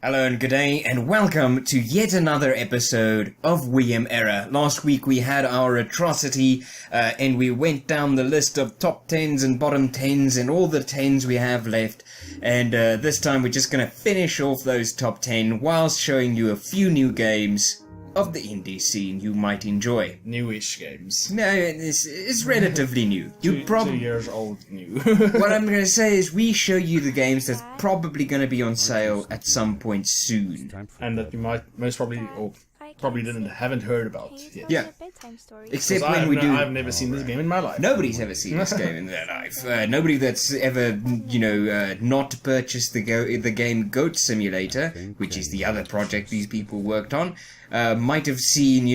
Hello and good day, and welcome to yet another episode of WeAmError. Last week we had our atrocity, and we went down the list of top 10s and bottom 10s and all the 10s we have left. And this time we're just going to finish off those top 10 whilst showing you a few new games of the indie scene you might enjoy. Newish games. No, it's relatively new. 2 years old new. What I'm going to say is we show you the games that's probably going to be on sale at some point soon. And that you might most probably, or probably haven't heard about yet. Yeah. Except when we do. I've never seen this game in my life. Nobody's ever seen this game in their life. Nobody that's ever, not purchased the game Goat Simulator, which is the other project these people worked on, might have seen,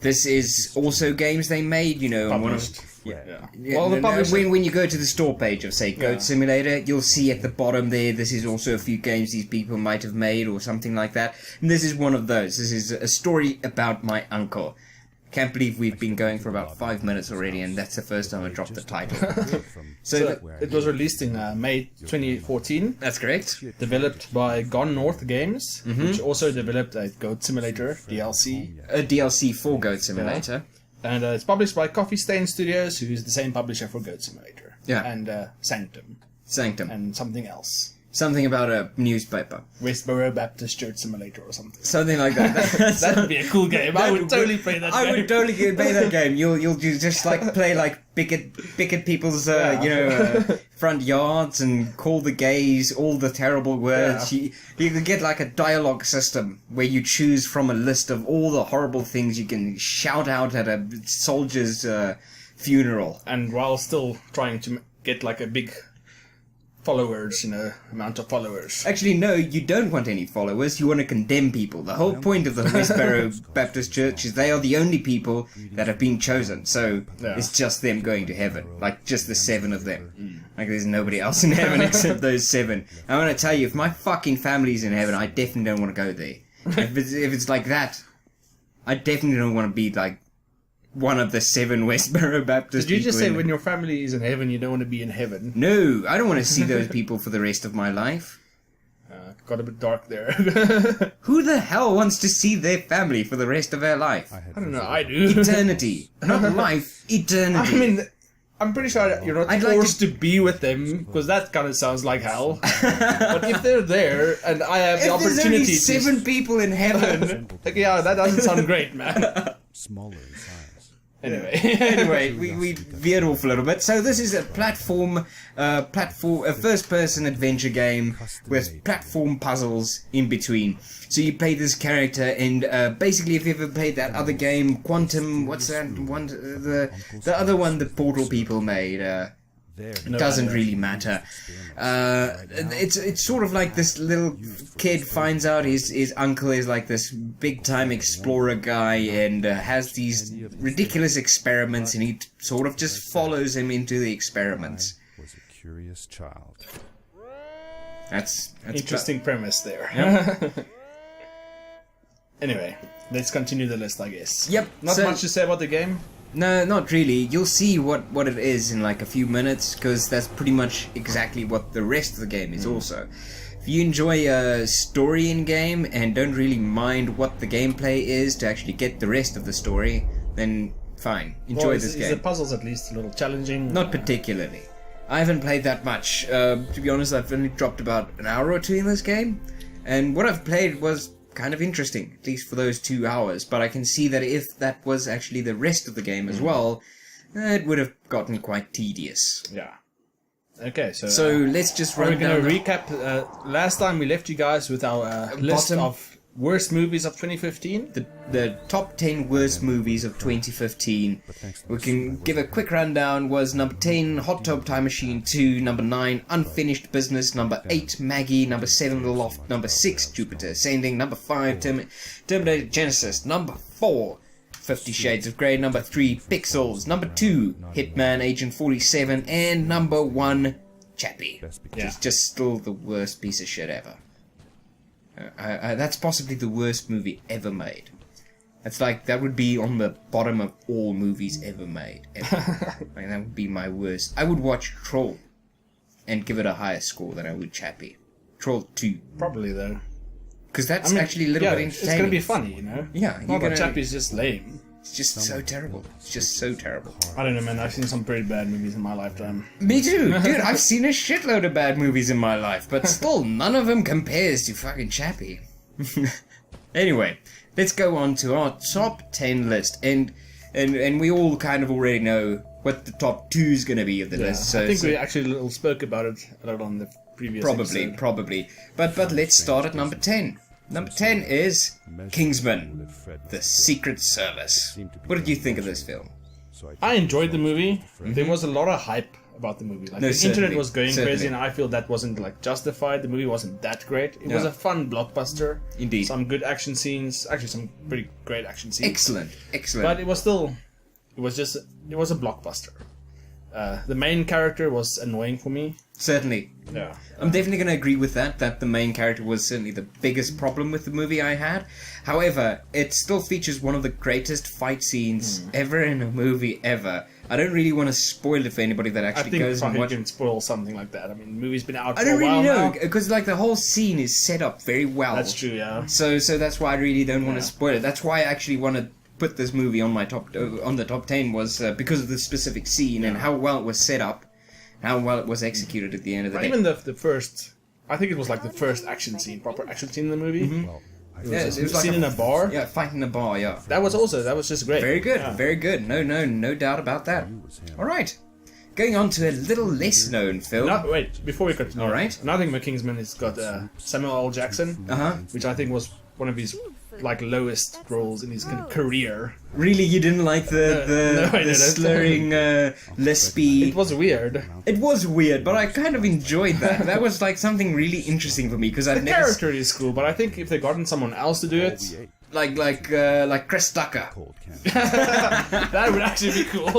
this is also games they made, on one of... Yeah. Well, when you go to the store page of, say, Goat Simulator, you'll see at the bottom there, this is also a few games these people might have made or something like that. And this is one of those. This is a story about my uncle. Can't believe we've been going for about 5 minutes already, and that's the first time I dropped the title. So it was released in May 2014. That's correct. Developed by Gone North Games, which also developed a Goat Simulator DLC. A DLC for Goat Simulator. Yeah. And it's published by Coffee Stain Studios, who is the same publisher for Goat Simulator. Yeah. And Sanctum. And something else. Something about a newspaper. Westboro Baptist Church Simulator or something. Something like that. That would be a cool game. I would totally play that game. I would totally play that game. You'll just like play like bigot people's front yards and call the gays all the terrible words. Yeah. You could get like a dialogue system where you choose from a list of all the horrible things you can shout out at a soldier's funeral. And while still trying to get like a big followers, amount of followers. Actually, no, you don't want any followers. You want to condemn people. The whole point of the Westboro Baptist Church is they are the only people that have been chosen. So it's just them going to heaven. Like, just the 7 of them. Like, there's nobody else in heaven except those 7. I want to tell you, if my fucking family's in heaven, I definitely don't want to go there. If it's like that, I definitely don't want to be, like, one of the 7 Westboro Baptist people. Did you just say when your family is in heaven, you don't want to be in heaven? No, I don't want to see those people for the rest of my life. Got a bit dark there. Who the hell wants to see their family for the rest of their life? I don't know, I do. Eternity. Not life, eternity. I mean, I'm pretty sure you're not forced to be with them, because that kind of sounds like hell. But if they're there, and I have the opportunity there's only 7 people in heaven... that doesn't sound great, man. Smaller in size. Anyway, we veered off a little bit. So this is a a first-person adventure game with platform puzzles in between. So you play this character, and basically, if you ever played that other game, Quantum, what's that one? The other one the Portal people made. Doesn't really matter. It's sort of like this little kid finds out his uncle is like this big time explorer guy and has these ridiculous experiments, and he sort of just follows him into the experiments. Was a curious child. That's interesting premise there. Yep. Anyway, let's continue the list, I guess. Yep. Not much to say about the game. No, not really. You'll see what it is in like a few minutes, because that's pretty much exactly what the rest of the game is also. If you enjoy a story in game and don't really mind what the gameplay is to actually get the rest of the story, then fine. Enjoy this game. Is the puzzles at least a little challenging? Not particularly. I haven't played that much. To be honest, I've only dropped about an hour or 2 in this game, and what I've played was kind of interesting, at least for those 2 hours, but I can see that if that was actually the rest of the game as well, it would have gotten quite tedious. Yeah. Okay, so let's just run down. We're going to recap. Last time we left you guys with our list of worst movies of 2015. The top 10 worst movies of 2015. We can give a quick rundown. Was number 10, Hot Tub Time Machine 2. Number 9, Unfinished Business. Number 8, Maggie. Number 7, The Loft. Number 6, Jupiter Ascending. Number 5, Terminator Genesis. Number 4, 50 Shades of Grey. Number 3, Pixels. Number 2, Hitman Agent 47. And number 1, Chappie. Which is just still the worst piece of shit ever. That's possibly the worst movie ever made. It's like, that would be on the bottom of all movies ever made. Ever. Like, that would be my worst. I would watch Troll and give it a higher score than I would Chappie. Troll 2. Probably, though. Because that's actually a little bit entertaining. It's going to be funny, you know? Yeah. Not that Chappie's just lame. It's just so terrible. It's just so terrible. I don't know, man. I've seen some pretty bad movies in my lifetime. Me too. Dude, I've seen a shitload of bad movies in my life, but still, none of them compares to fucking Chappie. Anyway, let's go on to our top 10 list. And we all kind of already know what the top 2 is going to be of the list. So, I think we actually little spoke about it a lot on the previous episode. Probably. But let's start at number 10. Number 10 is Kingsman, The Secret Service. What did you think of this film? I enjoyed the movie. There was a lot of hype about the movie. Like, the internet was going crazy, and I feel that wasn't like justified. The movie wasn't that great. It was a fun blockbuster. Indeed. Some good action scenes. Actually, some pretty great action scenes. Excellent. But it was a blockbuster. The main character was annoying for me. Certainly. Yeah. I'm definitely going to agree with that the main character was certainly the biggest problem with the movie I had. However, it still features one of the greatest fight scenes ever in a movie ever. I don't really want to spoil it for anybody that actually goes and watches. I think you can spoil something like that. I mean, the movie's been out for a while. I don't really know, now. because like the whole scene is set up very well. That's true, yeah. So that's why I really don't want to spoil it. That's why I actually want to put this movie on my top 10 was because of the specific scene and how well it was set up, how well it was executed at the end of the day. Even the first, I think it was like the first proper action scene in the movie. Mm-hmm. It was like scene in a bar. Yeah, fight in a bar. Yeah. That was just great. Very good, very good. No doubt about that. All right, going on to a little less known film. Wait, before we continue. All right. Another thing with Kingsman is got Samuel L. Jackson, which I think was one of his like lowest roles in his career. Really, you didn't like the slurring lispy? It was weird. It was weird, but I kind of enjoyed that. That was like something really interesting for me because I've never. The character is cool, but I think if they gotten someone else to do it, like Chris Tucker, that would actually be cool.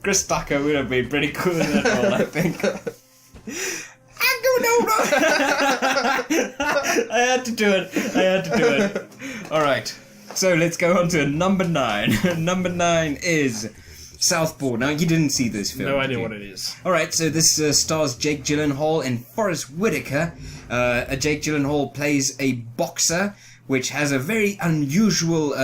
Chris Tucker would have been pretty cool in that role, I think. I had to do it. Alright, so let's go on to number 9. Number 9 is Southpaw. Now, you didn't see this film. No idea what it is. Alright, so this stars Jake Gyllenhaal and Forrest Whitaker. Jake Gyllenhaal plays a boxer, which has a very unusual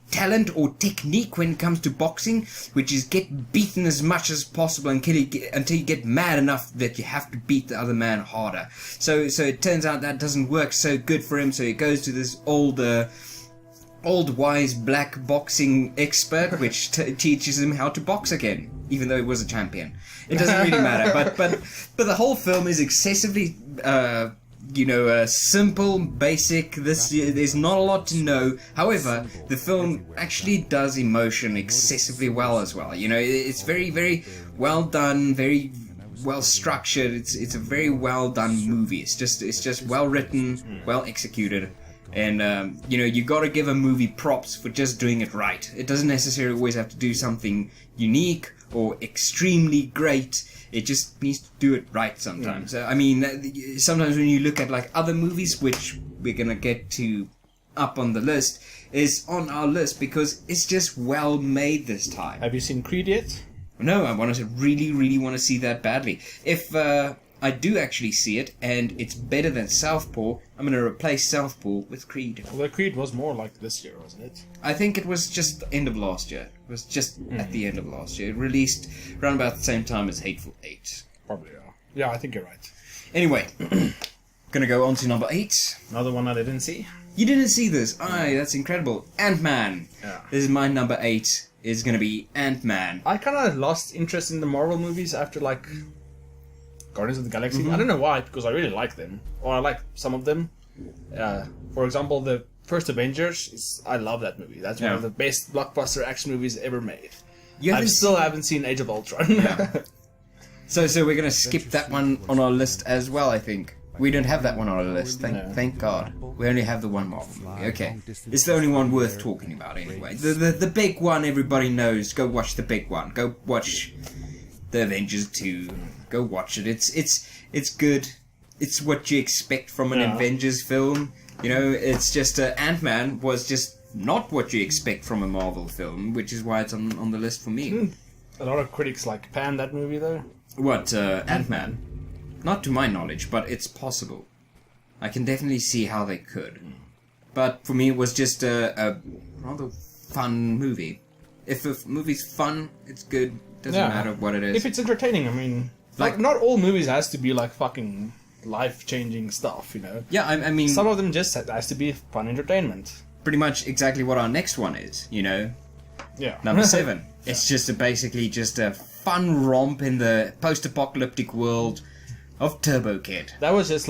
talent or technique when it comes to boxing, which is get beaten as much as possible until you get mad enough that you have to beat the other man harder. So it turns out that doesn't work so good for him, so he goes to this old wise black boxing expert, which teaches him how to box again, even though he was a champion. It doesn't really matter, but the whole film is excessively simple, basic. There's not a lot to know. However, the film actually does emotion excessively well as well. You know, it's very, very well done, very well structured. It's a very well done movie. It's just well written, well executed. And you got to give a movie props for just doing it right. It doesn't necessarily always have to do something unique or extremely great. It just needs to do it right sometimes. I mean, sometimes when you look at like other movies, which we're gonna get to up on the list, is on our list because it's just well made this time. Have you seen Creed yet? No, I wanted to really want to see that badly. If I do actually see it, and it's better than Southpaw, I'm going to replace Southpaw with Creed. Well, Creed was more like this year, wasn't it? I think it was just the end of last year. It was just at the end of last year. It released around about the same time as Hateful Eight. Probably, yeah. Yeah, I think you're right. Anyway, going to go on to number 8. Another one that I didn't see. You didn't see this? Aye, that's incredible. Ant-Man. Yeah. This is my number 8. Is going to be Ant-Man. I kind of lost interest in the Marvel movies after, like, Guardians of the Galaxy. I don't know why, because I really like them. Or I like some of them. For example, the first Avengers, I love that movie. That's one of the best blockbuster action movies ever made. I still haven't seen Age of Ultron. Yeah. So we're going to skip that one on our list as well, I think. We don't have that one on our list, thank God. We only have the one Marvel movie. Okay. It's the only one worth talking about anyway. The big one everybody knows. Go watch the big one. Go watch the Avengers 2. Go watch it. It's good. It's what you expect from an Avengers film. You know, it's just Ant-Man was just not what you expect from a Marvel film, which is why it's on the list for me. A lot of critics panned that movie though. What, Ant-Man? Not to my knowledge, but it's possible. I can definitely see how they could. But for me, it was just a rather fun movie. If a movie's fun, it's good. Doesn't matter what it is. If it's entertaining, I mean, not all movies has to be fucking life-changing stuff, you know. Yeah, I mean, some of them just has to be fun entertainment. Pretty much exactly what our next one is, you know. Yeah. Number 7. It's just basically just a fun romp in the post-apocalyptic world of Turbo Kid. That was just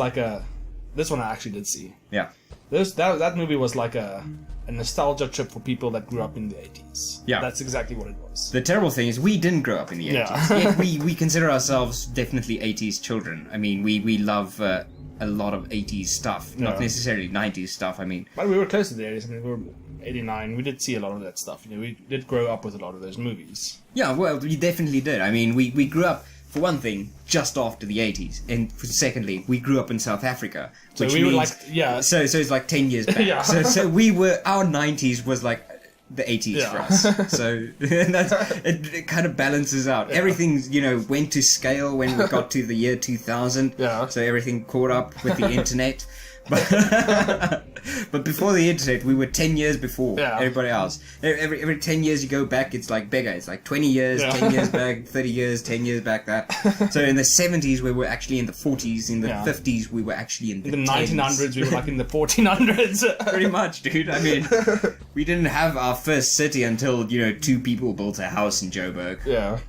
this one I actually did see. Yeah. That movie was a nostalgia trip for people that grew up in the 80s. Yeah. That's exactly what it was. The terrible thing is we didn't grow up in the 80s. Yeah. Yet we consider ourselves definitely 80s children. I mean, we love a lot of 80s stuff. Not necessarily 90s stuff, I mean. But we were close to the 80s. I mean, we were 89. We did see a lot of that stuff. You know, we did grow up with a lot of those movies. Yeah, well, we definitely did. I mean, we grew up, for one thing, just after the 80s. And secondly, we grew up in South Africa. Which we means, were So it's 10 years back. Yeah. So our 90s was the 80s for us. So it kind of balances out. Yeah. Everything, went to scale when we got to the year 2000. Yeah. So everything caught up with the internet. But before the internet, we were 10 years before everybody else. Every 10 years you go back, it's bigger. It's 20 years, 10 years back, 30 years, 10 years back, that. So in the 70s, we were actually in the 40s. In the 50s, we were actually in the 1900s, we were in the 1400s. Pretty much, dude. I mean, we didn't have our first city until, 2 people built a house in Joburg. Yeah.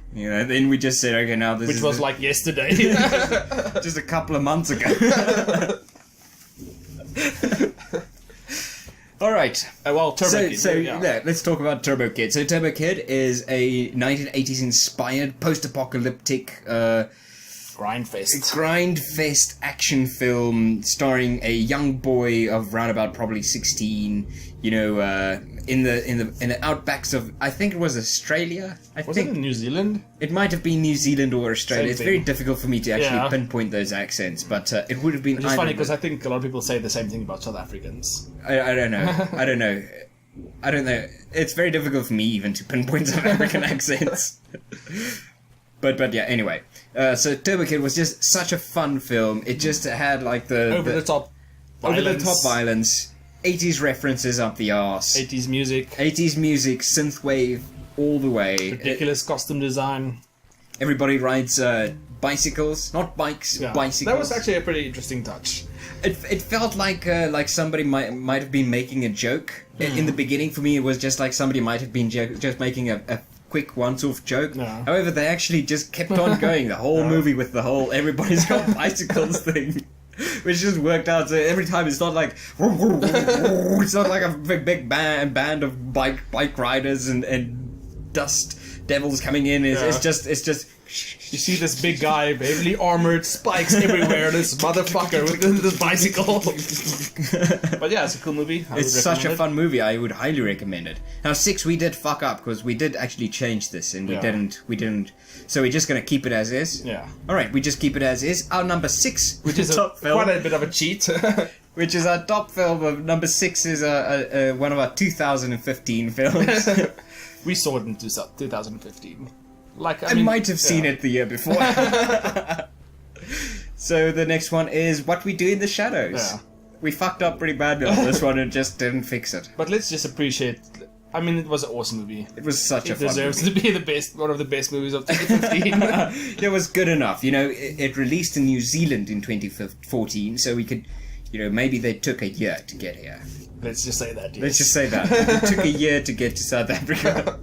Then we just said, okay, now this is... Which was yesterday. Just a couple of months ago. All right. Well, Turbo Kid. Let's talk about Turbo Kid. So Turbo Kid is a 1980s inspired post-apocalyptic grindfest action film starring a young boy of round about probably 16. In the outbacks of, I think it was Australia. Was it in New Zealand? It might have been New Zealand or Australia. It's very difficult for me to actually pinpoint those accents, but it would have been. It's funny because I think a lot of people say the same thing about South Africans. I don't know. I don't know. It's very difficult for me even to pinpoint South African accents. But yeah. Anyway, so Turbo Kid was just such a fun film. It just had the over the top violence. 80s references up the arse. 80s music, synthwave, all the way. Ridiculous costume design. Everybody rides bicycles, not bikes, bicycles. That was actually a pretty interesting touch. It felt like somebody might have been making a joke. In the beginning, for me, it was just like somebody might have been just making a quick once-off joke. Yeah. However, they actually just kept on going the whole movie with the whole everybody's got bicycles thing. Which just worked out. So every time it's not it's not like a big band of bike riders and dust devils coming in. It's just you see this big guy, heavily armored, spikes everywhere. This motherfucker with this bicycle. But yeah, it's a cool movie. It's such a fun movie. I would highly recommend it. Now 6 we did fuck up because we did actually change this and we didn't. So we're just gonna keep it as is. Yeah. All right, we just keep it as is. Our number 6, which is quite a bit of a cheat. Which is our top film. Of number 6 is one of our 2015 films. We saw it in 2015. I might have seen it the year before. So the next one is What We Do in the Shadows. Yeah. We fucked up pretty badly on this one and just didn't fix it. But let's just appreciate. I mean, it was an awesome movie. It was such a fun movie. It deserves to be one of the best movies of 2015. It was good enough. It released in New Zealand in 2014, so we could, maybe they took a year to get here. Let's just say that. Yes. Let's just say that. It took a year to get to South Africa.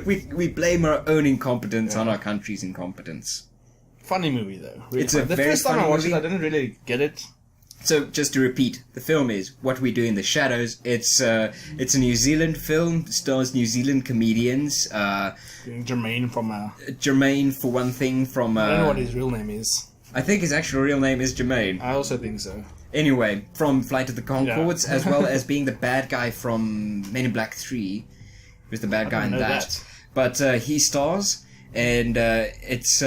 We blame our own incompetence on our country's incompetence. Funny movie though. Really it's fun. The first time I watched it, I didn't really get it. So, just to repeat, the film is What We Do in the Shadows. It's a New Zealand film, stars New Zealand comedians. Jermaine from... Jermaine, for one thing, from... I don't know what his real name is. I think his actual real name is Jermaine. I also think so. Anyway, from Flight of the Conchords, as well as being the bad guy from Men in Black 3. He was the bad guy in that. But he stars, and it's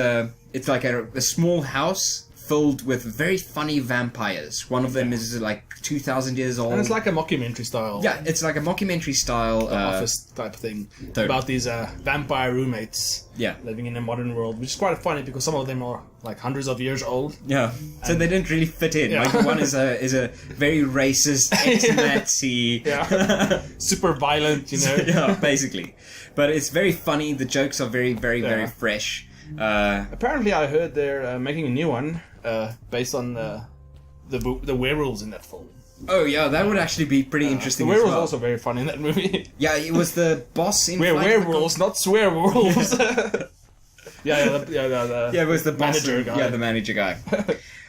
like a small house filled with very funny vampires. One of them is like 2,000 years old. And it's like a mockumentary style. Yeah, it's like a mockumentary style. Office type thing. Totally. About these vampire roommates living in a modern world, which is quite funny because some of them are like hundreds of years old. Yeah, so they didn't really fit in. Like one is a very racist ex-Nazi. Super violent, you know. Yeah, basically. But it's very funny. The jokes are very, very, very fresh. Apparently, I heard they're making a new one based on the werewolves in that film. Oh yeah, that would actually be pretty interesting. The werewolves as well. also very funny in that movie. Yeah, it was the boss in. We're werewolves, not swearwolves. It was the manager guy. Yeah, the manager guy.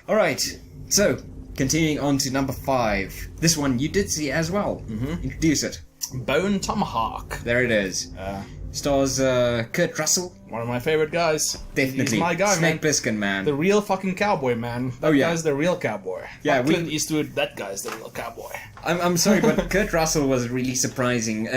All right, so continuing on to number 5. This one you did see as well. Mm-hmm. Introduce it. Bone Tomahawk. There it is. Stars Kurt Russell. One of my favorite guys. Definitely. He's my guy, Snake Plissken, man. The real fucking cowboy, man. That guy's the real cowboy. Yeah, Clint Eastwood, that guy's the real cowboy. I'm sorry, but Kurt Russell was really surprising.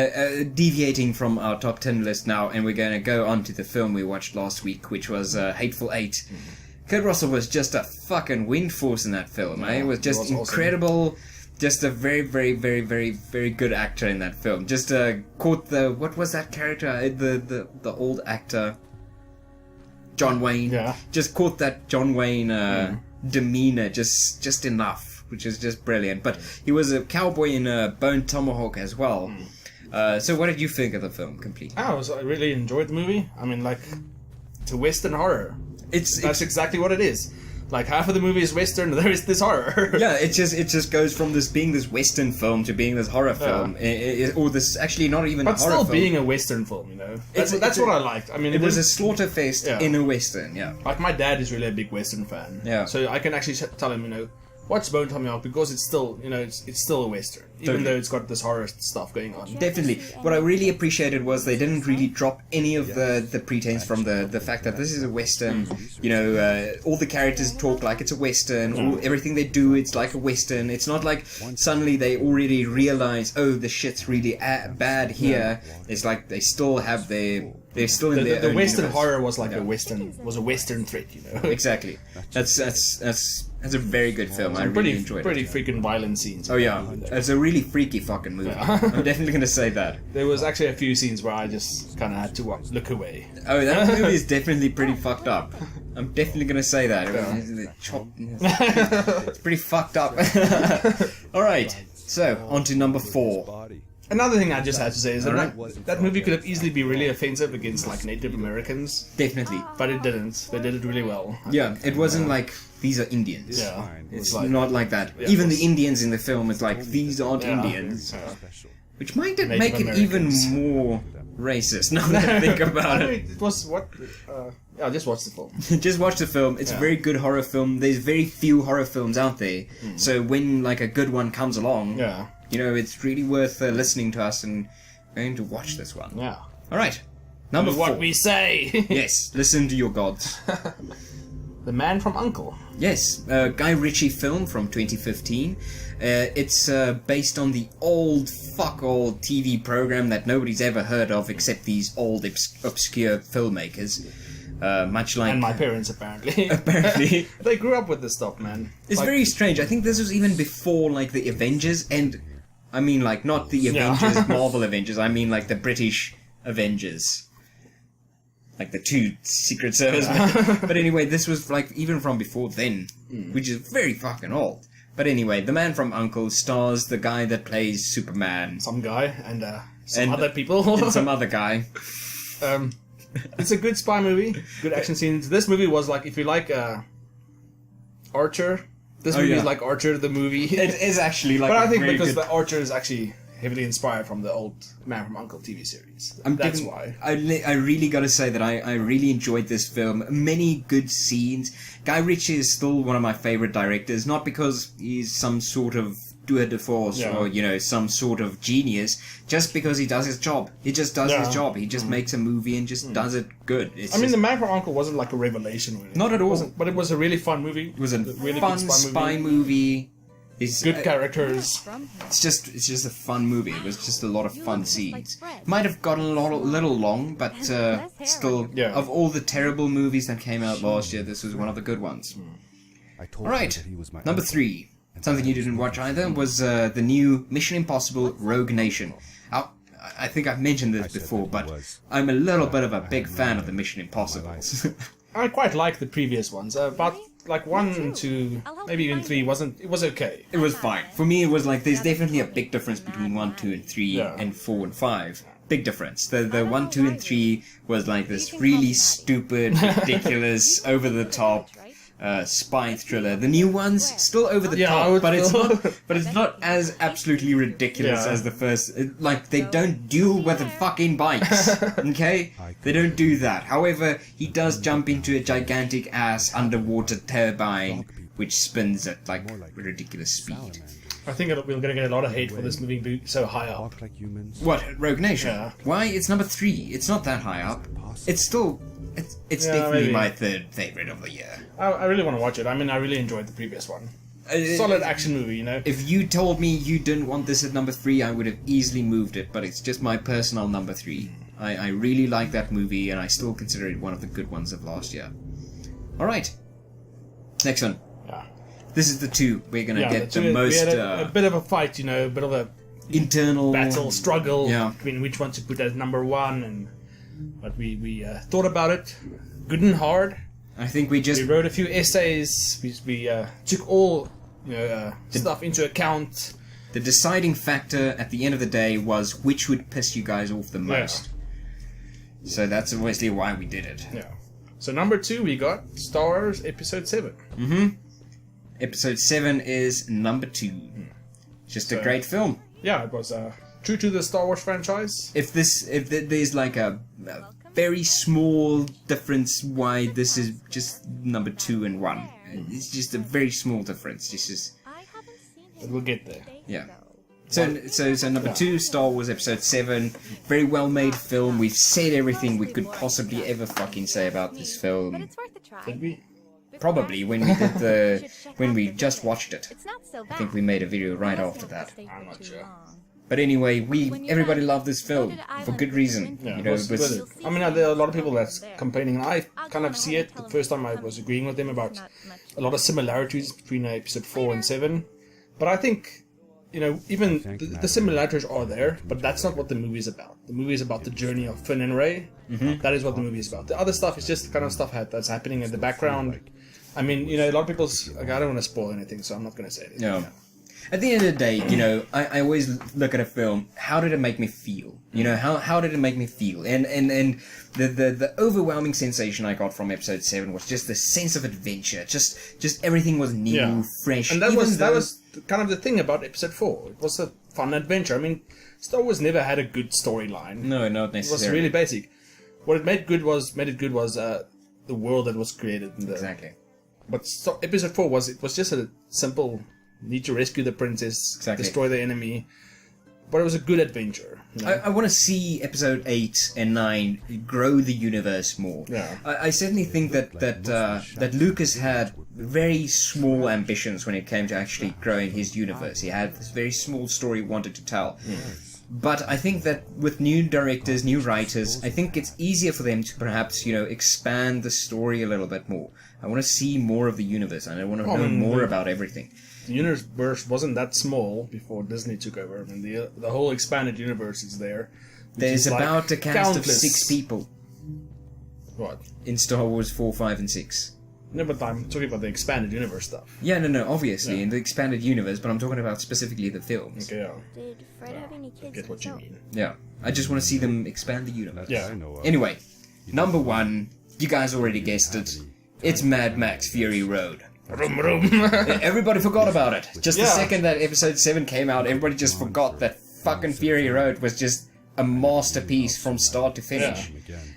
Deviating from our top 10 list now, and we're going to go on to the film we watched last week, which was Hateful Eight. Mm-hmm. Kurt Russell was just a fucking wind force in that film. It was just incredible. Awesome. Just a very, very, very, very, very good actor in that film. Just caught the... What was that character? The old actor... John Wayne. Yeah. Just caught that John Wayne demeanor just enough, which is just brilliant. But he was a cowboy in Bone Tomahawk as well. So what did you think of the film completely? I really enjoyed the movie. I mean, like, it's a Western horror. That's exactly what it is. Like, half of the movie is Western, there is this horror. Yeah, it just goes from this being this Western film to being this horror film. Or this, actually not even a horror film. But still being a Western film, you know? That's what I liked. I mean, it was a slaughter fest in a Western, Like, my dad is really a big Western fan. Yeah. So I can actually tell him, you know, watch Bone Tomahawk because it's still, you know, it's still a Western. Even though it's got this horror stuff going on. Definitely. What I really appreciated was they didn't really drop any of the pretense from the fact that this is a Western. You know, all the characters talk like it's a Western. Everything they do, it's like a Western. It's not like suddenly they already realize, oh, the shit's really bad here. It's like they still have their... They're still in their the own Western universe. Horror was like a Western threat, you know. Exactly. That's a very good film. I really enjoyed it. Pretty freaking violent scenes. Oh yeah, it's a really freaky fucking movie. I'm definitely gonna say that. There was actually a few snes where I just kind of had to look away. Oh, that movie is definitely pretty fucked up. I'm definitely gonna say that. It's pretty fucked up. All right, so on to number 4. Another thing I just had to say is that movie could have easily been really offensive against like Native Americans. Definitely. But it didn't. They did it really well. Yeah, it wasn't like, these are Indians. Yeah. It's like, not like that. Yeah, even the Indians in the film, it's like, these aren't Indians. Yeah. Which might make it even more racist, now that I think about it. It was what... just watch the film. Just watch the film. It's a very good horror film. There's very few horror films out there. So when like a good one comes along... You know, it's really worth listening to us and going to watch this one. Yeah. All right. Number 4. What we say. Yes. Listen to your gods. The Man from U.N.C.L.E. Yes. Guy Ritchie film from 2015. It's based on the old TV program that nobody's ever heard of except these old obscure filmmakers. Much like... And my parents, apparently. Apparently. They grew up with this stuff, man. It's very strange. I think this was even before, like, the Avengers, and... I mean, like, not the Avengers, Marvel Avengers, I mean, like, the British Avengers. Like, the 2 Secret Service. But anyway, this was, like, even from before then, which is very fucking old. But anyway, The Man from U.N.C.L.E. stars the guy that plays Superman. Some guy, and some other people. And some other guy. It's a good spy movie, good action scenes. This movie was like, if you like Archer, this movie is like Archer the movie. It is actually like. But I think because the Archer is actually heavily inspired from the old Man from U.N.C.L.E. TV series. That's why. I really got to say that I really enjoyed this film. Many good scenes. Guy Ritchie is still one of my favorite directors, not because he's some sort of tour de force or, you know, some sort of genius, just because he does his job. He just does his job. He just makes a movie and just does it good. I mean, The Man from U.N.C.L.E. wasn't like a revelation or anything. Not at all. But it was a really fun movie. It was a really fun spy movie. It's good characters. It's just a fun movie. It was just a lot of fun scenes. Might have gotten a little long, but still, of all the terrible movies that came out last year, this was one of the good ones. All right, number 3. Something you didn't watch either was the new Mission Impossible Rogue Nation. I think I've mentioned this before, but I'm a little bit of a big fan of the Mission Impossibles. I quite like the previous ones. About like 1 and 2, maybe even 3 it was okay. It was fine. For me, it was like there's definitely a big difference between 1, 2, and 3 and 4 and 5. Big difference. The 1, 2, and 3 was like this really stupid, ridiculous, over the top spy thriller. The new ones still over the top, but it's not as absolutely ridiculous as the first. Like they don't duel with fucking bikes, okay? They don't do that. However, he does jump into a gigantic ass underwater turbine which spins at like ridiculous speed. I think we're going to get a lot of hate for this movie being so high up. What, Rogue Nation? Yeah. Why? It's number 3. It's not that high up. It's still. It's definitely maybe my 3rd favorite of the year. I really want to watch it. I mean, I really enjoyed the previous one. Solid action movie, you know. If you told me you didn't want this at number 3, I would have easily moved it, but it's just my personal number 3. I really like that movie, and I still consider it one of the good ones of last year. Alright. Next one. Yeah. This is the 2. We're going to get the most... We had a bit of a fight, you know, a bit of a... internal... battle, struggle between which one to put as number 1, but we thought about it, good and hard. I think we wrote a few essays. We took all stuff into account. The deciding factor at the end of the day was which would piss you guys off the most. So that's obviously why we did it. Yeah. So number 2 we got Star Wars Episode 7. Episode 7 is number 2. Just a great film. Yeah, it was true to the Star Wars franchise. If there's like a very small difference why this is just number 2 and 1. It's just a very small difference. But we'll get there. Yeah. So number 2, Star Wars Episode 7. Very well made film. We've said everything we could possibly ever fucking say about this film. Did we? Probably when we did when we just watched it. I think we made a video right after that. I'm not sure. But anyway, everybody loved this film for good reason. Yeah, you know, I mean, there are a lot of people that's complaining, and I kind of see it. The first time I was agreeing with them about a lot of similarities between Episode 4 and 7. But I think, you know, even the similarities are there, but that's not what the movie is about. The movie is about the journey of Finn and Rey. That is what the movie is about. The other stuff is just the kind of stuff that's happening in the background. I mean, you know, a lot of people's... Like, I don't want to spoil anything, so I'm not going to say anything. No. At the end of the day, you know, I always look at a film, how did it make me feel? You know, how did it make me feel? And the overwhelming sensation I got from Episode 7 was just the sense of adventure. Just everything was new, fresh. And that was kind of the thing about Episode 4. It was a fun adventure. I mean, Star Wars never had a good storyline. No, not necessarily. It was really basic. What it made it good was the world that was created. Exactly. But Episode 4 was just a simple... Need to rescue the princess, destroy the enemy. But it was a good adventure. You know? I want to see Episode 8 and 9 grow the universe more. Yeah. I certainly think that Lucas had very small ambitions when it came to actually growing his universe. He had this very small story he wanted to tell. But I think that with new directors, new writers, I think it's easier for them to perhaps, you know, expand the story a little bit more. I want to see more of the universe, and I want to know more about everything. The universe wasn't that small before Disney took over. I mean, the whole expanded universe is there. There's about a cast of 6 people. What? In Star Wars 4, 5, and 6. No, but I'm talking about the expanded universe stuff. Yeah, no, obviously, in the expanded universe, but I'm talking about specifically the films. Okay, yeah. Did Fred have any kids? I get what you mean. Yeah, I just want to see them expand the universe. Yeah. Anyway, number 1, you guys already guessed it. It's Mad Max Fury Road. Vroom, vroom. Everybody forgot about it. Just the second that Episode 7 came out, everybody just forgot that fucking Fury Road was just a masterpiece from start to finish.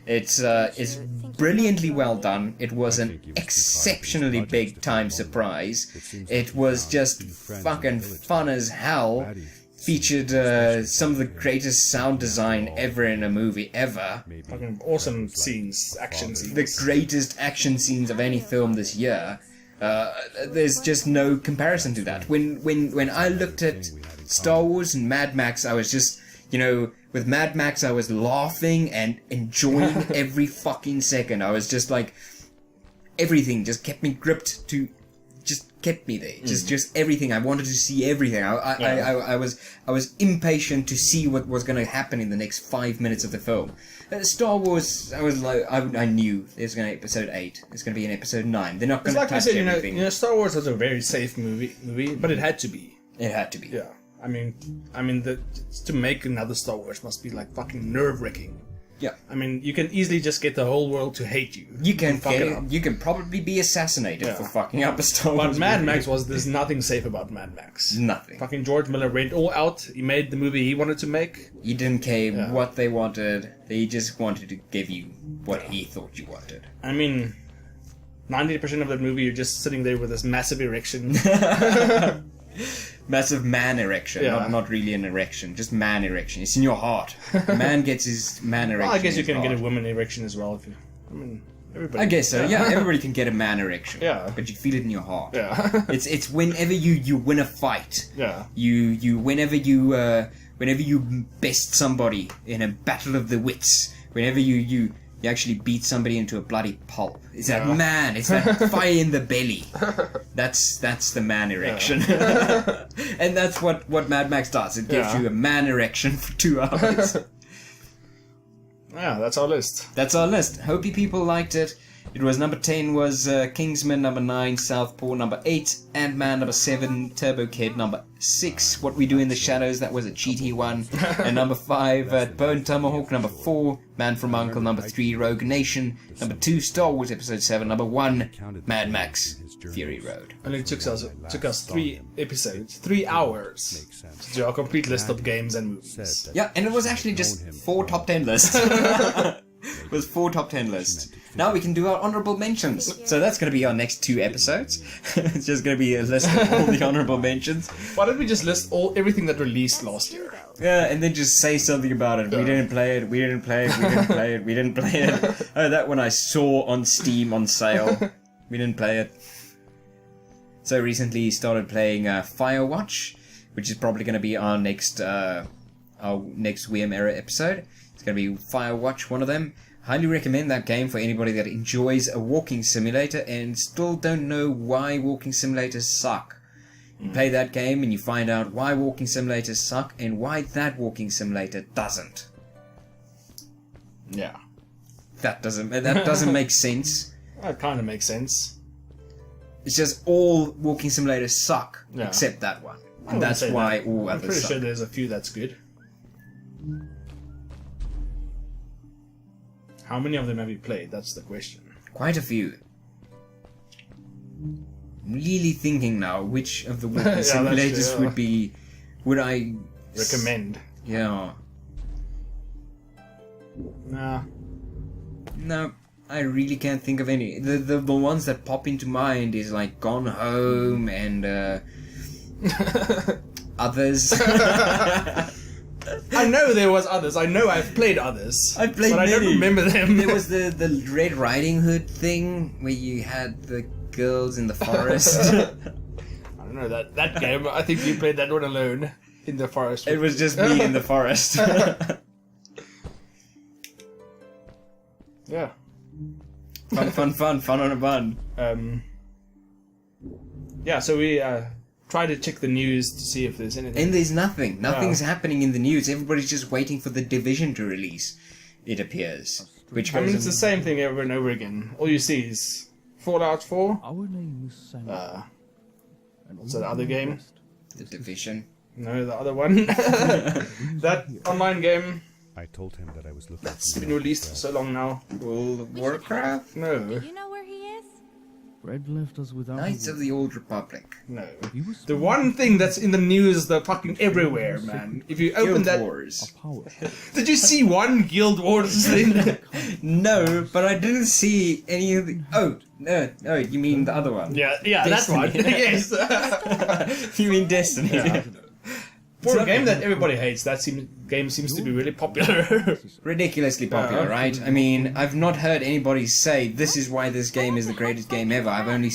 It's brilliantly well done. It was an exceptionally big time surprise. It was just fucking fun as hell. Featured some of the greatest sound design ever in a movie ever. Fucking awesome scenes, action scenes. The greatest action scenes of any film this year. There's just no comparison to that. When I looked at Star Wars and Mad Max, I was just, with Mad Max I was laughing and enjoying every fucking second. I was just like, everything just kept me gripped to, just kept me there. Just everything. I wanted to see everything. I was impatient to see what was going to happen in the next 5 minutes of the film. Star Wars, I was like, I knew there's going to be episode 8. There's going to be an episode 9. They're not going to touch everything. Star Wars was a very safe movie, but it had to be. It had to be. Yeah. I mean, to make another Star Wars must be like fucking nerve-wracking. Yeah. I mean, you can easily just get the whole world to hate you. You can probably be assassinated for fucking up a Star Wars. But Mad Max there's nothing safe about Mad Max. Nothing. Fucking George Miller went all out. He made the movie he wanted to make. He didn't care what they wanted. They just wanted to give you what he thought you wanted. I mean, 90% of that movie, you're just sitting there with this massive erection. Massive man erection, not really an erection, just man erection. It's in your heart. A man gets his man erection. Well, I guess you can heart. get a woman erection as well. Everybody. I guess so. Yeah, everybody can get a man erection. Yeah, but you feel it in your heart. Yeah, it's whenever you win a fight. Yeah, whenever you best somebody in a battle of the wits. Whenever you actually beat somebody into a bloody pulp. It's that man. It's that fire in the belly. That's the man erection. And that's what Mad Max does. It gives you a man erection for 2 hours. Yeah, that's our list. That's our list. Hope you people liked it. It was number 10 was Kingsman, number 9 Southpaw, number 8 Ant-Man, number 7 Turbo Kid, number 6 What We Do in the Shadows, that was a cheaty one, and number 5 Bone Tomahawk, number 4 Man from U.N.C.L.E., number 3 Rogue Nation, number 2 Star Wars Episode 7, number 1 Mad Max Fury Road. And it took us 3 episodes, 3 hours to do our complete list of games and movies. Yeah, and it was actually just 4 top 10 lists. It was 4 top 10 lists. Now we can do our honorable mentions. So that's going to be our next 2 episodes. It's just going to be a list of all the honorable mentions. Why don't we just list everything that released last year? Yeah, and then just say something about it. We didn't play it, we didn't play it, we didn't play it, we didn't play it. Oh, that one I saw on Steam on sale. We didn't play it. So recently started playing Firewatch, which is probably going to be our next WeAmError episode. It's going to be Firewatch, one of them. Highly recommend that game for anybody that enjoys a walking simulator and still don't know why walking simulators suck. You play that game and you find out why walking simulators suck and why that walking simulator doesn't. Yeah. That doesn't make sense. That kind of makes sense. It's just all walking simulators suck except that one. And that's why all others suck. I'm pretty sure there's a few that's good. How many of them have you played? That's the question. Quite a few. Really thinking now which of the walking simulators would I recommend? Yeah. Nah. No, I really can't think of any. The ones that pop into mind is like Gone Home and others. I know there was others. I know I've played others. I've played but many. I don't remember them. There was the Red Riding Hood thing where you had the girls in the forest. I don't know that game. I think you played that one alone in the forest. It was just me in the forest. Yeah. Fun on a bun. Yeah, so we try to check the news to see if there's anything. And there's nothing. Nothing's happening in the news. Everybody's just waiting for the Division to release, it appears. Which goes it's the same thing over and over again. All you see is Fallout 4. Our name is Sam. What's that other game? The Division. No, the other one. That online game. I told him that I was looking. That's been released for so long now. World of Warcraft? No. Do you know where he is? Fred left us without Knights of the Old Republic. No. He was The one thing that's in the news, the fucking everywhere, man. If you open Guild that, Wars. power. did you see one Guild Wars thing? No, but I didn't see any of the... Oh, no, you mean the other one. yeah, that one. Yes. You mean Destiny. Yeah. For a game that everybody hates, game seems to be really popular. Ridiculously popular, Yeah. right? I mean, I've not heard anybody say, this is why this game is the greatest game ever. I've only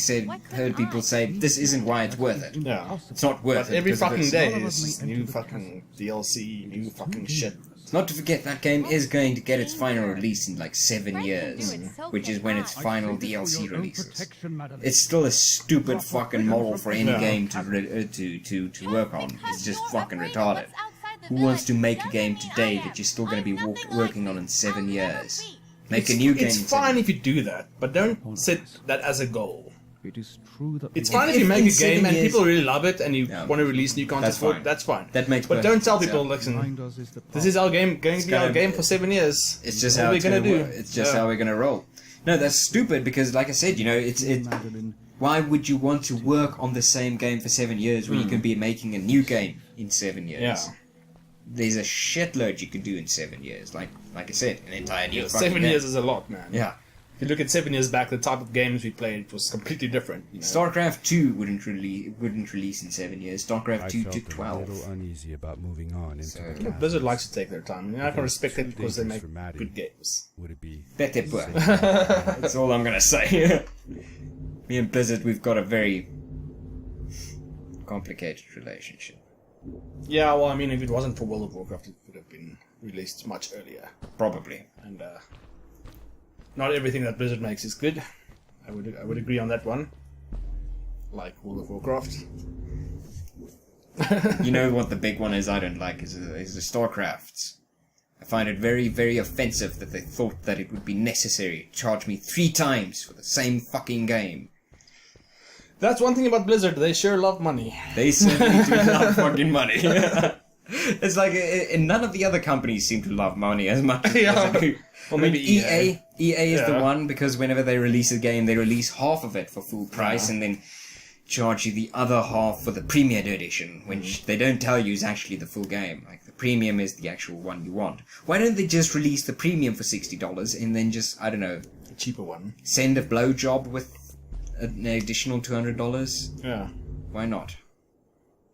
heard people say, this isn't why it's worth it. Yeah. It's not worth But it. every because of fucking this. day is new fucking DLC, new fucking shit. Not to forget, that game is going to get its final release in like 7 years, which is when its final DLC releases. It's still a stupid fucking model for any Yeah. game to work on. It's just fucking retarded. Who wants to make a game today that you're still going to be working on in 7 years? Make a new game. It's in 7 fine if you do that, but don't set that as a goal. It is true that It's we fine if if you make in a game 7 and years- people really love it and you Yeah. want to release new content That's for fine. it, that's fine. That makes But don't tell perfect people, sense, listen, behind us is the this is our game, going to be our gonna- game for 7 years. It's just What how are we it's gonna gonna do? work. It's just Yeah. how we're gonna roll. No, that's stupid because, like I said, you know, it. Madeline. Why would you want to work on the same game for 7 years when you can be making a new game in 7 years? Yeah. There's a shitload you could do in 7 years. Like I said, an entire new fucking 7 game. years is a lot, man. Yeah. If you look at 7 years back, the type of games we played was completely different. You know? StarCraft 2 wouldn't release in 7 years. StarCraft I 2 felt took a 12. little uneasy about moving on into So, the yeah. past. Blizzard likes to take their time. And I can respect it because they dangerous make for Maddie. good games. Would it be Bete pues. That's all I'm gonna say. Me and Blizzard, we've got a very complicated relationship. Yeah, well, I mean, if it wasn't for World of Warcraft, it would have been released much earlier. Probably. And not everything that Blizzard makes is good. I would agree on that one. Like World of Warcraft. You know what the big one is I don't like is the StarCrafts. I find it very, very offensive that they thought that it would be necessary to charge me 3 times for the same fucking game. That's one thing about Blizzard. They sure love money. They certainly do love fucking money. It's like none of the other companies seem to love money as much as Yeah. Blizzard do. Or I mean, maybe EA. EA is the Yeah. one because whenever they release a game, they release half of it for full price and then charge you the other half for the premium edition, which they don't tell you is actually the full game. Like, the premium is the actual one you want. Why don't they just release the premium for $60 and then just, I don't know, A cheaper one. send a blowjob with an additional $200? Yeah. Why not?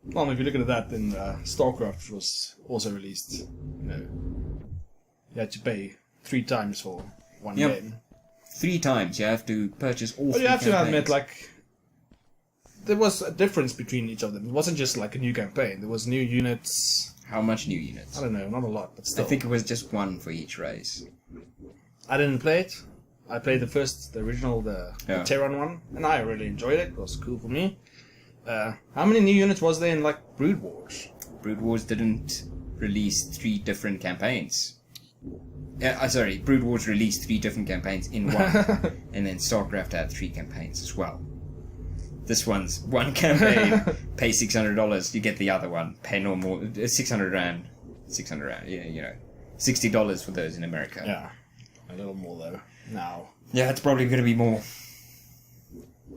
Well, if you look at that, then StarCraft was also released. You know, you had to pay 3 times for one Yep. game. 3 times you have to purchase all But 3 you have to campaigns. admit, like, there was a difference between each of them. It wasn't just like a new campaign. There was new units. How much new units? I don't know, not a lot, but I still. think it was just 1 for each race. I didn't play it. I played the original, the Terran one, and I really enjoyed it. It was cool for me. How many new units was there in, like, Brood Wars? Brood Wars didn't release 3 different campaigns. Sorry, Brood Wars released 3 different campaigns in one, and then StarCraft had 3 campaigns as well. This one's 1 campaign, pay $600, you get the other one, pay no more, 600 rand, yeah, you know, $60 for those in America. Yeah, a little more though. Now, Yeah, it's probably going to be more.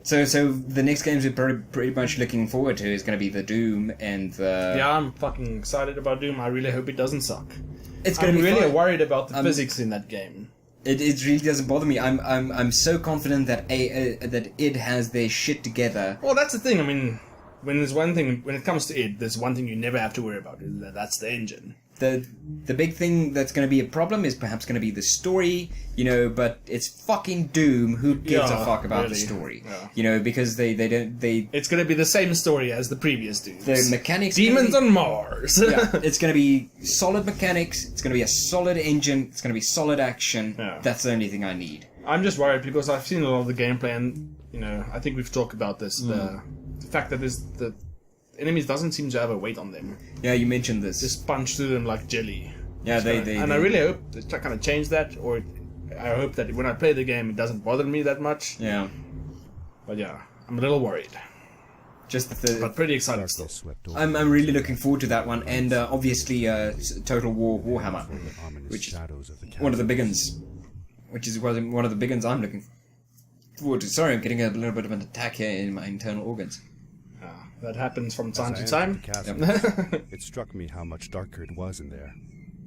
So the next games we're pretty much looking forward to is going to be the Doom and the... yeah, I'm fucking excited about Doom. I really hope it doesn't suck. It's going I'm to be really fun. worried about the physics in that game. It really doesn't bother me. I'm so confident that that id has their shit together. Well, that's the thing. I mean, when it comes to it, there's one thing you never have to worry about. Is that's the engine. The big thing that's going to be a problem is perhaps going to be the story, you know, but it's fucking Doom. Who gives a fuck about the really. story? Yeah. You know, because they It's going to be the same story as the previous dudes. the mechanics Demons gonna on Mars. be, yeah, it's going to be solid mechanics. It's going to be a solid engine. It's going to be solid action. Yeah. That's the only thing I need. I'm just worried because I've seen a lot of the gameplay, and you know, I think we've talked about this. The fact that the enemies doesn't seem to have a weight on them. Yeah, you mentioned this. Just punch through them like jelly. Yeah, they I really hope they kind of change that, or I hope that when I play the game, it doesn't bother me that much. Yeah, But yeah, I'm a little worried, just the but pretty excited still. swept over I'm really looking forward to that one, and obviously Total War Warhammer, the ominous which is shadows of the one of the chasm. big ones, which is one of the big ones I'm looking for. Sorry, I'm getting a little bit of an attack here in my internal organs. That happens from time As I to entered time. the castle, it struck me how much darker it was in there.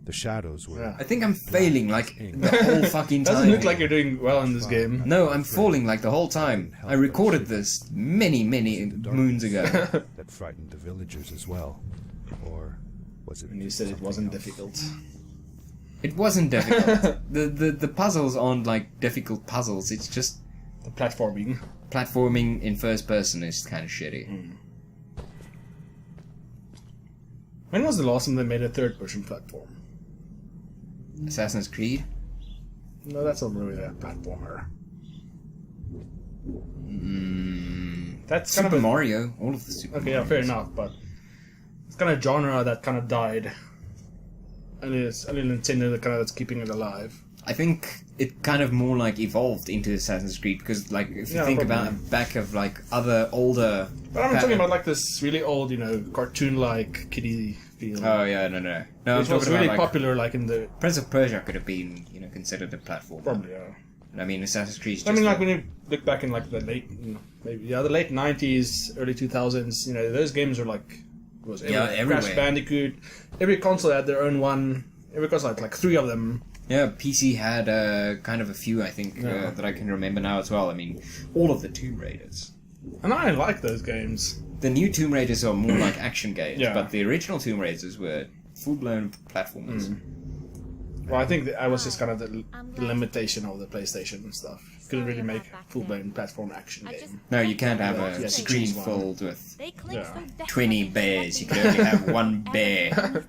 The shadows were... Yeah. I think I'm failing like the whole fucking time. Doesn't look like you're doing well in this game. No, I'm falling like the whole time. I recorded this many moons ago. that frightened the villagers as well. Or was it... And you said it wasn't difficult. It wasn't difficult. The puzzles aren't like difficult puzzles. It's just The platforming. platforming in first person is kind of shitty. When was the last time they made a third person platform? Assassin's Creed. No, that's not really a platformer. That's kind Super of a, Mario. All of the Super. okay, yeah, fair enough, but it's kind of genre that kind of died. And it's only Nintendo that kind of that's keeping it alive. I think it kind of more like evolved into Assassin's Creed because, like, if you Yeah, think probably. about back of like other older. But I'm talking about like this really old, cartoon-like kiddie feel. Oh yeah, no. I'm which was talking really about like popular, like in the Prince of Persia could have been, considered a platform. probably. Yeah. I mean, Assassin's Creed. I mean, like when you look back in like the late, the late '90s, early 2000s, those games were like everywhere. Crash Bandicoot. Every console had their own one. Every console had like 3 of them. Yeah, PC had kind of a few, I think, Yeah. that I can remember now as well. I mean, all of the Tomb Raiders. And I like those games. The new Tomb Raiders are more like action games, Yeah. but the original Tomb Raiders were full-blown platformers. Well, I think that I was just kind of the limitation of the PlayStation and stuff. Couldn't really make full-blown platform action game. No, you can't have a Yes, you screen choose one. filled with Yeah. 20 bears. You can only have one bear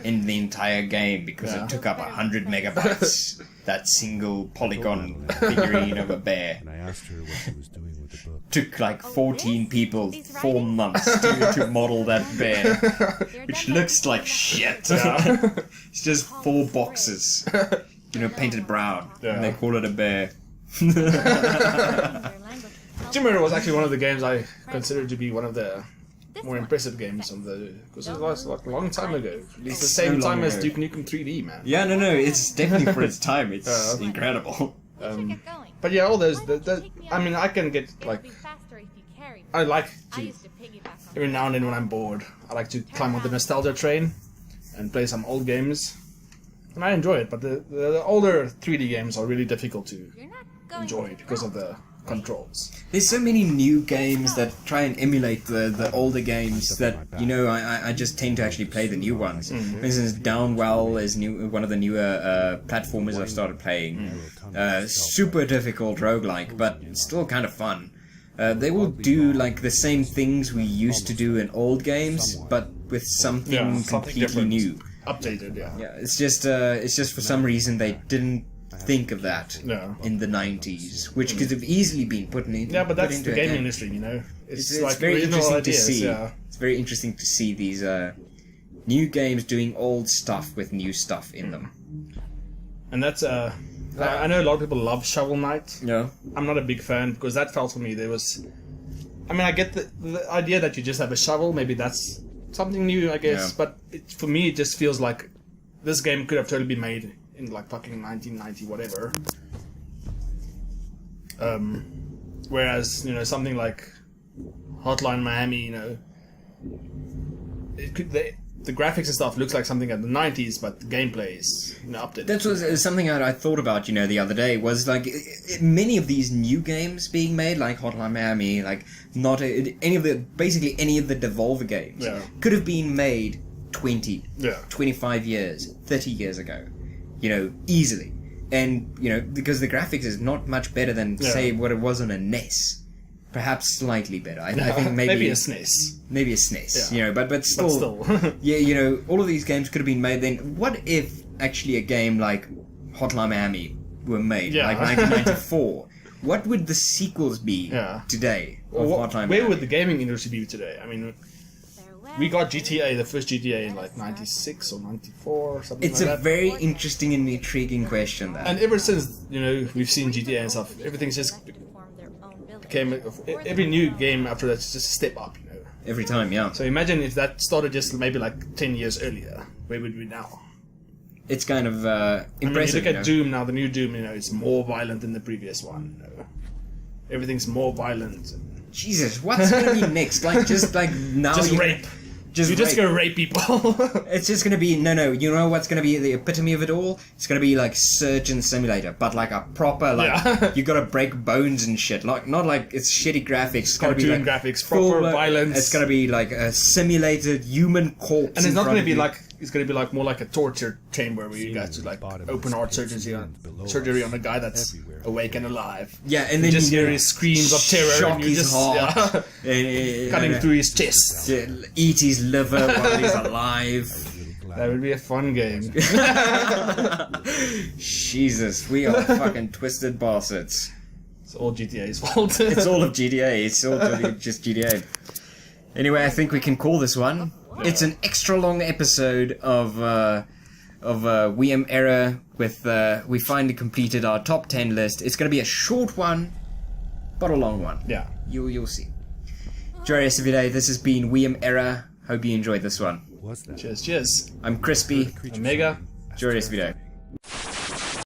in the entire game because Yeah. it took up 100 megabytes. That single polygon figurine of a bear. And I asked her what she was doing with the book. Took like 14 people 4 months to model that bear, which looks like shit. It's just 4 boxes, painted brown, Yeah. and they call it a bear. WeAmError was actually one of the games I considered to be one of the more impressive games on the because it was like a long time ago. At least the So same long time as ago. Duke Nukem 3D, man. Yeah, no, it's definitely for its time. It's incredible. But yeah, all those. I mean, I can get like. I like to every now and then when I'm bored, I like to climb on the nostalgia train and play some old games, and I enjoy it. But the older 3D games are really difficult to enjoy because of the controls. There's so many new games that try and emulate the older games that I just tend to actually play the new ones. For instance, Downwell is one of the newer platformers I've started playing. Super difficult roguelike, but still kind of fun. They will do like the same things we used to do in old games, but with something completely different. new. Updated, yeah. Yeah, it's just for some reason they didn't think of that Yeah. in the 90s, which could have easily been put in. Yeah, but that's into the a gaming game. industry, It's It's like very original interesting ideas, to see. Yeah. It's very interesting to see these new games doing old stuff with new stuff in them. And that's I know a lot of people love Shovel Knight. Yeah. I'm not a big fan because that felt for me there was. I mean, I get the idea that you just have a shovel. Maybe that's something new, I guess. Yeah. But for me, it just feels like this game could have totally been made in like fucking 1990 whatever. Whereas something like Hotline Miami, it could the graphics and stuff looks like something at the 90s, but the gameplay is updated. That was something I thought about, the other day, was like many of these new games being made, like Hotline Miami, like basically any of the Devolver games, Yeah. could have been made 20, Yeah. 25 years, 30 years ago, easily. And, because the graphics is not much better than, say, what it was on a NES. Perhaps slightly better. I think maybe a SNES. Maybe a SNES, Yeah. but still, yeah, all of these games could have been made then. What if actually a game like Hotline Miami were made, Yeah. like 1994? What would the sequels be today of Hotline Where Miami? would the gaming industry be today? I mean, we got GTA, the first GTA, in like 96 or 94 or something It's like a that. very interesting and intriguing question, that. And ever since, we've seen GTA and stuff, everything's just became... Every new game after that's just a step up, Every time, yeah. So imagine if that started just maybe like 10 years earlier. Where would we now? It's kind of I mean, you impressive, look at Doom now, the new Doom, it's more violent than the previous one. everything's more violent. Jesus, what's gonna be next? Like, just like now, Just rape. You're just gonna rape people. It's just gonna be no. You know what's gonna be the epitome of it all? It's gonna be like Surgeon Simulator, but like a proper like you gotta break bones and shit. Like not like it's shitty graphics. It's gonna be Cartoon like graphics, proper violence. It's gonna be like a simulated human corpse. And it's not gonna be like it's gonna be like more like a torture chamber where you guys do like open heart surgery on a guy that's awake and alive. Yeah, and you then just you hear his screams of terror shock and you his just heart, cutting through his chest. eat his liver while he's alive. That would be a fun game. Jesus, we are fucking twisted bastards. It's all GTA's fault. It's all of GTA. It's all just GTA. Anyway, I think we can call this one. It's an extra long episode of WeAmError with we finally completed our top 10 list. It's going to be a short one, but a long one. Yeah. You'll see. Enjoy the rest of your day. This has been WeAmError. Hope you enjoyed this one. Was that? Cheers. I'm Crispy. Omega. Enjoy the rest of your day.